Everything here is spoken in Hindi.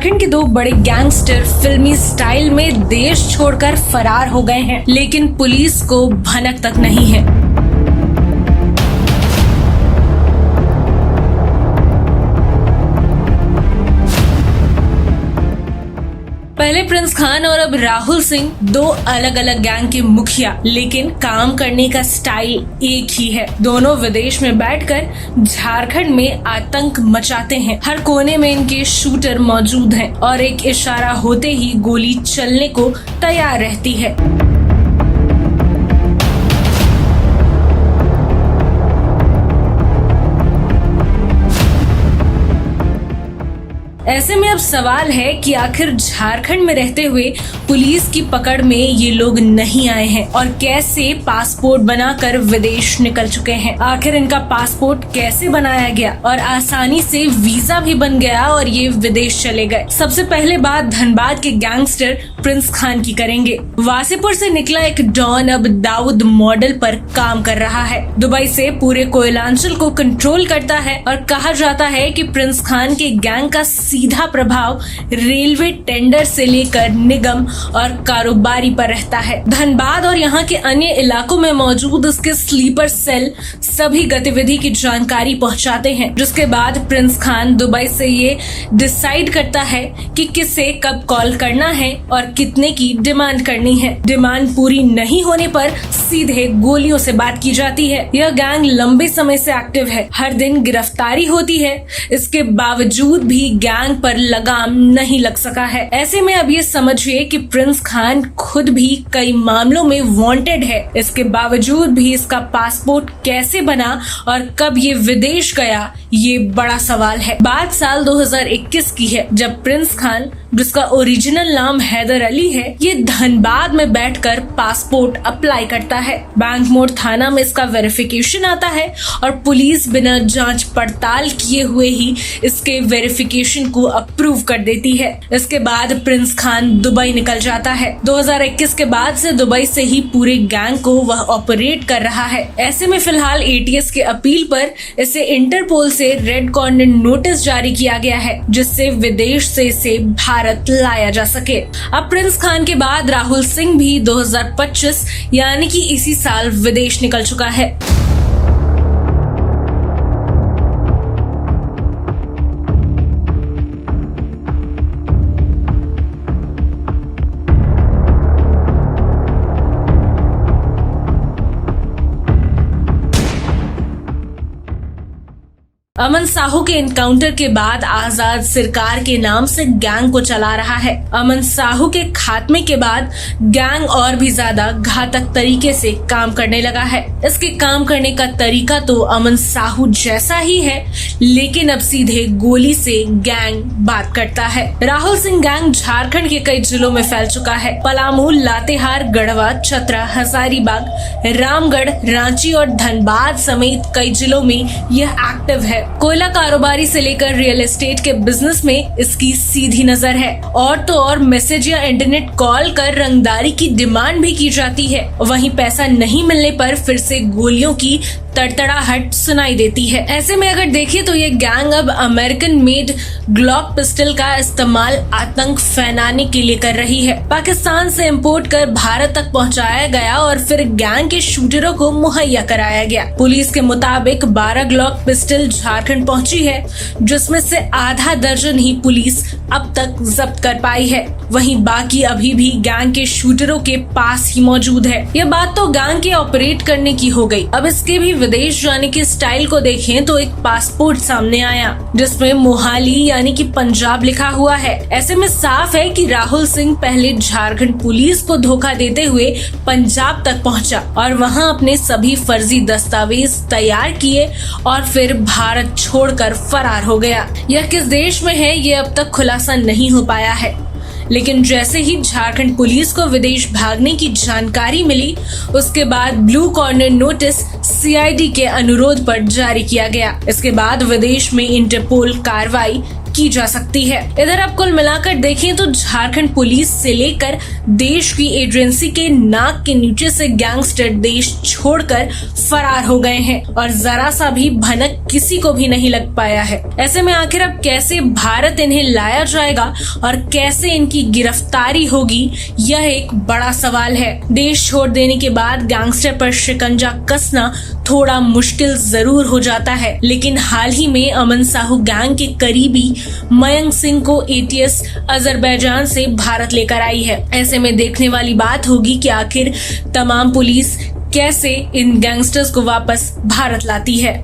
झारखंड के दो बड़े गैंगस्टर फिल्मी स्टाइल में देश छोड़कर फरार हो गए हैं, लेकिन पुलिस को भनक तक नहीं है। पहले प्रिंस खान और अब राहुल सिंह दो अलग अलग गैंग के मुखिया, लेकिन काम करने का स्टाइल एक ही है। दोनों विदेश में बैठकर झारखंड में आतंक मचाते हैं। हर कोने में इनके शूटर मौजूद हैं और एक इशारा होते ही गोली चलने को तैयार रहती है। ऐसे में अब सवाल है कि आखिर झारखंड में रहते हुए पुलिस की पकड़ में ये लोग नहीं आए हैं और कैसे पासपोर्ट बनाकर विदेश निकल चुके हैं। आखिर इनका पासपोर्ट कैसे बनाया गया और आसानी से वीजा भी बन गया और ये विदेश चले गए। सबसे पहले बात धनबाद के गैंगस्टर प्रिंस खान की करेंगे। वासीपुर से निकला एक डॉन अब दाऊद मॉडल पर काम कर रहा है। दुबई से पूरे कोयलांचल को कंट्रोल करता है और कहा जाता है कि प्रिंस खान के गैंग का सीधा प्रभाव रेलवे टेंडर से लेकर निगम और कारोबारी पर रहता है। धनबाद और यहाँ के अन्य इलाकों में मौजूद उसके स्लीपर सेल सभी गतिविधि की जानकारी पहुँचाते हैं, जिसके बाद प्रिंस खान दुबई से ये डिसाइड करता है कि किसे कब कॉल करना है और कितने की डिमांड करनी है। डिमांड पूरी नहीं होने पर सीधे गोलियों से बात की जाती है। यह गैंग लंबे समय से एक्टिव है, हर दिन गिरफ्तारी होती है। इसके बावजूद भी गैंग पर लगाम नहीं लग सका है। ऐसे में अब ये समझिए कि प्रिंस खान खुद भी कई मामलों में वांटेड है। इसके बावजूद भी इसका पासपोर्ट कैसे बना और कब ये विदेश गया, ये बड़ा सवाल है। बात साल 2021 की है, जब प्रिंस खान, जिसका ओरिजिनल नाम हैदर अली है, ये धनबाद में बैठकर पासपोर्ट अप्लाई करता है। बैंक मोड़ थाना में इसका वेरिफिकेशन आता है और पुलिस बिना जांच पड़ताल किए हुए ही इसके वेरिफिकेशन को अप्रूव कर देती है। इसके बाद प्रिंस खान दुबई निकल जाता है। 2021 के बाद से दुबई से ही पूरे गैंग को वह ऑपरेट कर रहा है। ऐसे में फिलहाल एटीएस के अपील पर इसे इंटरपोल से रेड कॉर्नर नोटिस जारी किया गया है, जिससे विदेश से इसे भारत लाया जा सके। अब प्रिंस खान के बाद राहुल सिंह भी 2025 यानी कि इसी साल विदेश निकल चुका है। अमन साहू के एनकाउंटर के बाद आजाद सरकार के नाम से गैंग को चला रहा है। अमन साहू के खात्मे के बाद गैंग और भी ज्यादा घातक तरीके से काम करने लगा है। इसके काम करने का तरीका तो अमन साहू जैसा ही है, लेकिन अब सीधे गोली से गैंग बात करता है। राहुल सिंह गैंग झारखंड के कई जिलों में फैल चुका है। पलामू, लातेहार, गढ़वा, चतरा, हजारीबाग, रामगढ़, रांची और धनबाद समेत कई जिलों में यह एक्टिव है। कोयला कारोबारी से लेकर रियल एस्टेट के बिजनेस में इसकी सीधी नजर है। और तो और मैसेज या इंटरनेट कॉल कर रंगदारी की डिमांड भी की जाती है। वहीं पैसा नहीं मिलने पर फिर से गोलियों की तड़तड़ाहट सुनाई देती है। ऐसे में अगर देखिए तो ये गैंग अब अमेरिकन मेड ग्लॉक पिस्टल का इस्तेमाल आतंक फैलाने के लिए कर रही है। पाकिस्तान से इंपोर्ट कर भारत तक पहुंचाया गया और फिर गैंग के शूटरों को मुहैया कराया गया। पुलिस के मुताबिक 12 ग्लॉक पिस्टल झारखंड पहुंची है, जिसमें से आधा दर्जन ही पुलिस अब तक जब्त कर पाई है। वहीं बाकी अभी भी गैंग के शूटरों के पास ही मौजूद है। यह बात तो गैंग के ऑपरेट करने की हो गई। अब इसके भी विदेश जाने के स्टाइल को देखें तो एक पासपोर्ट सामने आया, जिसमें मोहाली यानी कि पंजाब लिखा हुआ है। ऐसे में साफ है कि राहुल सिंह पहले झारखंड पुलिस को धोखा देते हुए पंजाब तक पहुंचा और वहां अपने सभी फर्जी दस्तावेज तैयार किए और फिर भारत छोड़कर फरार हो गया। यह किस देश में है, ये अब तक खुलासा नहीं हो पाया है। लेकिन जैसे ही झारखंड पुलिस को विदेश भागने की जानकारी मिली, उसके बाद ब्लू कॉर्नर नोटिस सीआईडी के अनुरोध पर जारी किया गया। इसके बाद विदेश में इंटरपोल कार्रवाई की जा सकती है। इधर अब कुल मिलाकर देखें तो झारखंड पुलिस से लेकर देश की एजेंसी के नाक के नीचे से गैंगस्टर देश छोड़कर फरार हो गए हैं और जरा सा भी भनक किसी को भी नहीं लग पाया है। ऐसे में आखिर अब कैसे भारत इन्हें लाया जाएगा और कैसे इनकी गिरफ्तारी होगी, यह एक बड़ा सवाल है। देश छोड़ देने के बाद गैंगस्टर पर शिकंजा कसना थोड़ा मुश्किल जरूर हो जाता है, लेकिन हाल ही में अमन साहू गैंग के करीबी मयंक सिंह को एटीएस अजरबैजान से भारत लेकर आई है। ऐसे में देखने वाली बात होगी कि आखिर तमाम पुलिस कैसे इन गैंगस्टर्स को वापस भारत लाती है।